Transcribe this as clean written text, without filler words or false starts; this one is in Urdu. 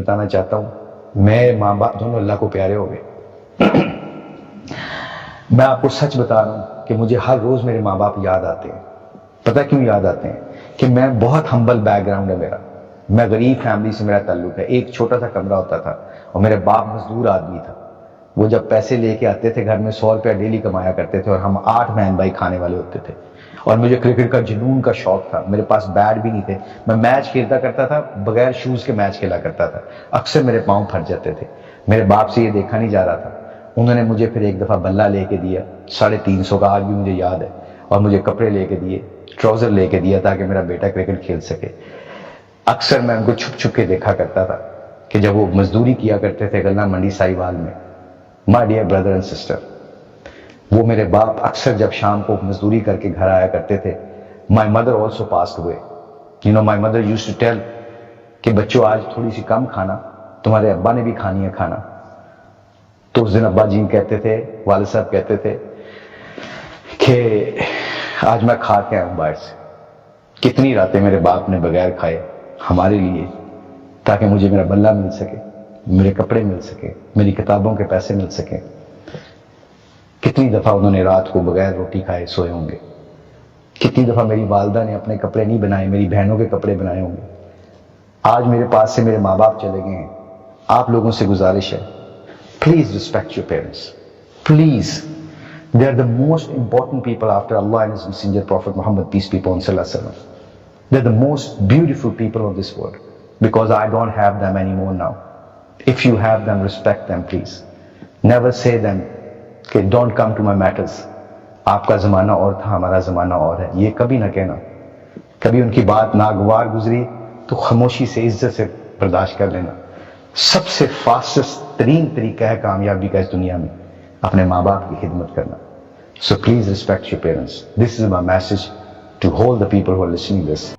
بتانا چاہتا ہوں میں ماں باپ دونوں اللہ کو پیارے ہو گئے. میں آپ کو سچ بتا رہا ہوں کہ مجھے ہر روز میرے ماں باپ یاد آتے ہیں. پتہ کیوں یاد آتے ہیں؟ کہ میں بہت ہمبل بیک گراؤنڈ ہے میرا. میں غریب فیملی سے میرا تعلق ہے. ایک چھوٹا سا کمرہ ہوتا تھا اور میرے باپ مزدور آدمی تھا. وہ جب پیسے لے کے آتے تھے گھر میں 100 روپیہ ڈیلی کمایا کرتے تھے اور ہم 8 بہن بھائی کھانے والے ہوتے تھے. اور مجھے کرکٹ کا جنون کا شوق تھا. میرے پاس بیٹ بھی نہیں تھے. میں میچ کھیلتا کرتا تھا, بغیر شوز کے میچ کھیلا کرتا تھا. اکثر میرے پاؤں پھٹ جاتے تھے. میرے باپ سے یہ دیکھا نہیں جا رہا تھا. انہوں نے مجھے پھر ایک دفعہ بلہ لے کے دیا 350 کا, آج بھی مجھے یاد ہے. اور مجھے کپڑے لے کے دیے, ٹراؤزر لے کے دیا تاکہ میرا بیٹا کرکٹ کھیل سکے. اکثر میں ان کو چھپ چھپ کے دیکھا کرتا تھا کہ جب وہ مزدوری کیا کرتے تھے گلنا منڈی ساہیوال میں. My dear brother and sister, وہ میرے باپ اکثر جب شام کو مزدوری کر کے گھر آیا کرتے تھے. مائی مدر آلسو پاسڈ ہوئے. You know my mother used to tell کہ بچوں آج تھوڑی سی کم کھانا, تمہارے ابا نے بھی کھانی ہے کھانا. تو اس دن ابا جی کہتے تھے, والد صاحب کہتے تھے کہ آج میں کھا کے آیا ہوں باہر سے. کتنی راتیں میرے باپ نے بغیر کھائے ہمارے لیے, تاکہ مجھے میرا بلہ مل سکے, میرے کپڑے مل سکے, میری کتابوں کے پیسے مل سکیں. کتنی دفعہ انہوں نے رات کو بغیر روٹی کھائے سوئے ہوں گے. کتنی دفعہ میری والدہ نے اپنے کپڑے نہیں بنائے, میری بہنوں کے کپڑے بنائے ہوں گے. آج میرے پاس سے میرے ماں باپ چلے گئے ہیں. آپ لوگوں سے گزارش ہے, please respect your parents. Please, they are the most important people after Allah and His Messenger Prophet Muhammad, peace be upon him, sallallahu alaihi wasallam. They're the most beautiful people of this world, because I don't have them anymore now. If you have them, respect them, please. Never say them کہ don't come to my matters. آپ کا زمانہ اور تھا, ہمارا زمانہ اور ہے, یہ کبھی نہ کہنا. کبھی ان کی بات ناگوار گزری تو خاموشی سے, عزت سے برداشت کر لینا. سب سے فاسٹسٹ ترین طریقہ ہے کامیابی کا اس دنیا میں اپنے ماں باپ کی خدمت کرنا. So please respect your parents. This is my message to all the people who are listening to this.